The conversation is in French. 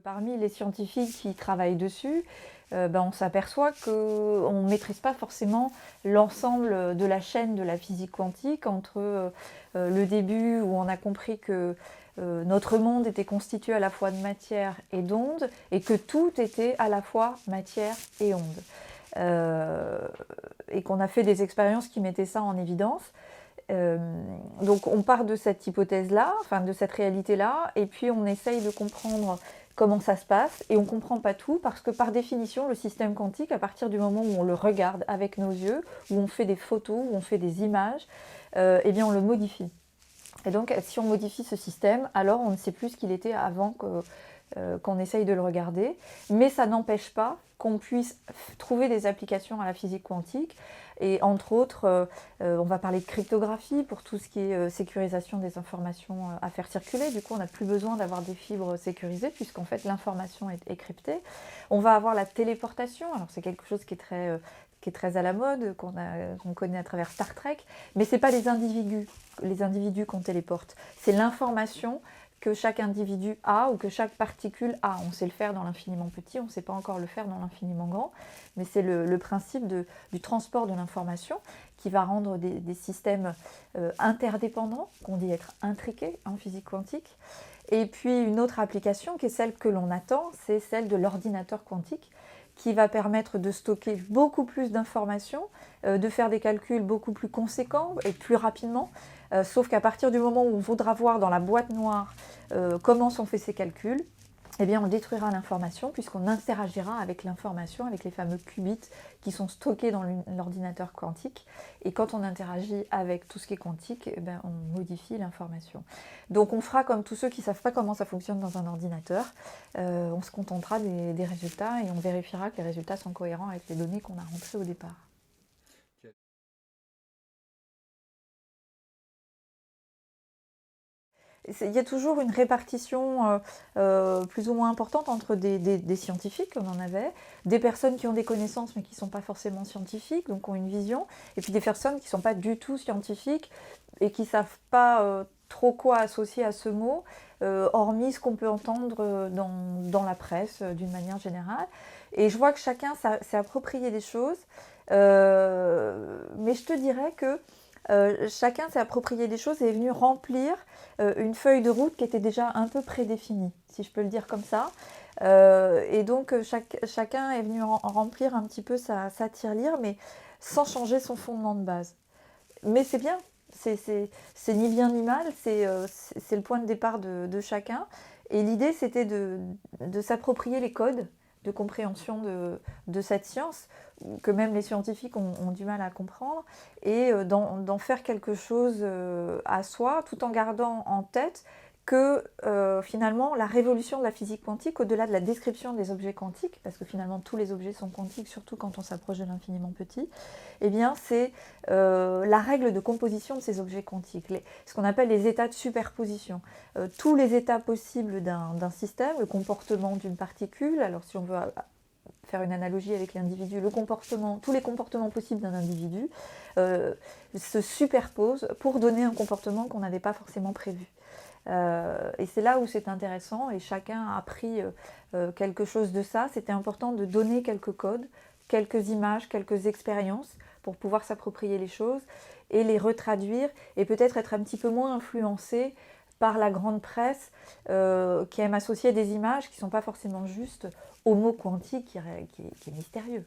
Parmi les scientifiques qui travaillent dessus, on s'aperçoit qu'on ne maîtrise pas forcément l'ensemble de la chaîne de la physique quantique entre le début où on a compris que notre monde était constitué à la fois de matière et d'ondes et que tout était à la fois matière et ondes. Et qu'on a fait des expériences qui mettaient ça en évidence. Donc on part de cette hypothèse-là, enfin de cette réalité-là, et puis on essaye de comprendre comment ça se passe, et on ne comprend pas tout, parce que par définition, le système quantique, à partir du moment où on le regarde avec nos yeux, où on fait des photos, où on fait des images, eh bien on le modifie. Et donc si on modifie ce système, alors on ne sait plus ce qu'il était avant qu'on essaye de le regarder, mais ça n'empêche pas qu'on puisse trouver des applications à la physique quantique. Et entre autres, on va parler de cryptographie pour tout ce qui est sécurisation des informations à faire circuler. Du coup, on n'a plus besoin d'avoir des fibres sécurisées puisqu'en fait l'information est cryptée. On va avoir la téléportation. Alors c'est quelque chose qui est très à la mode, qu'on connaît à travers Star Trek, mais ce n'est pas les individus qu'on téléporte, c'est l'information que chaque individu a ou que chaque particule a. On sait le faire dans l'infiniment petit, on ne sait pas encore le faire dans l'infiniment grand, mais c'est le principe du transport de l'information qui va rendre des systèmes interdépendants, qu'on dit être intriqués en physique quantique. Et puis une autre application qui est celle que l'on attend, c'est celle de l'ordinateur quantique, qui va permettre de stocker beaucoup plus d'informations, de faire des calculs beaucoup plus conséquents et plus rapidement, sauf qu'à partir du moment où on voudra voir dans la boîte noire comment sont faits ces calculs, eh bien on détruira l'information puisqu'on interagira avec l'information, avec les fameux qubits qui sont stockés dans l'ordinateur quantique. Et quand on interagit avec tout ce qui est quantique, eh bien, on modifie l'information. Donc on fera comme tous ceux qui ne savent pas comment ça fonctionne dans un ordinateur. On se contentera des résultats et on vérifiera que les résultats sont cohérents avec les données qu'on a rentrées au départ. Il y a toujours une répartition plus ou moins importante entre des scientifiques, comme on en avait, des personnes qui ont des connaissances mais qui ne sont pas forcément scientifiques, donc ont une vision, et puis des personnes qui ne sont pas du tout scientifiques et qui ne savent pas trop quoi associer à ce mot, hormis ce qu'on peut entendre dans la presse d'une manière générale. Et je vois que chacun s'est approprié des choses, mais je te dirais que chacun s'est approprié des choses et est venu remplir une feuille de route qui était déjà un peu prédéfinie, si je peux le dire comme ça. Et donc chacun est venu remplir un petit peu sa tirelire, mais sans changer son fondement de base. Mais c'est bien, c'est ni bien ni mal, c'est le point de départ de chacun. Et l'idée, c'était de s'approprier les codes de compréhension de cette science, que même les scientifiques ont du mal à comprendre, et d'en faire quelque chose à soi, tout en gardant en tête que finalement la révolution de la physique quantique, au-delà de la description des objets quantiques, parce que finalement tous les objets sont quantiques, surtout quand on s'approche de l'infiniment petit, eh bien c'est la règle de composition de ces objets quantiques, ce qu'on appelle les états de superposition. Tous les états possibles d'un système, le comportement d'une particule, alors si on veut faire une analogie avec l'individu, tous les comportements possibles d'un individu se superposent pour donner un comportement qu'on n'avait pas forcément prévu. Et c'est là où c'est intéressant, et chacun a appris quelque chose de ça. C'était important de donner quelques codes, quelques images, quelques expériences pour pouvoir s'approprier les choses et les retraduire, et peut-être être un petit peu moins influencé par la grande presse qui aime associer des images qui ne sont pas forcément justes au mot quantique qui est mystérieux.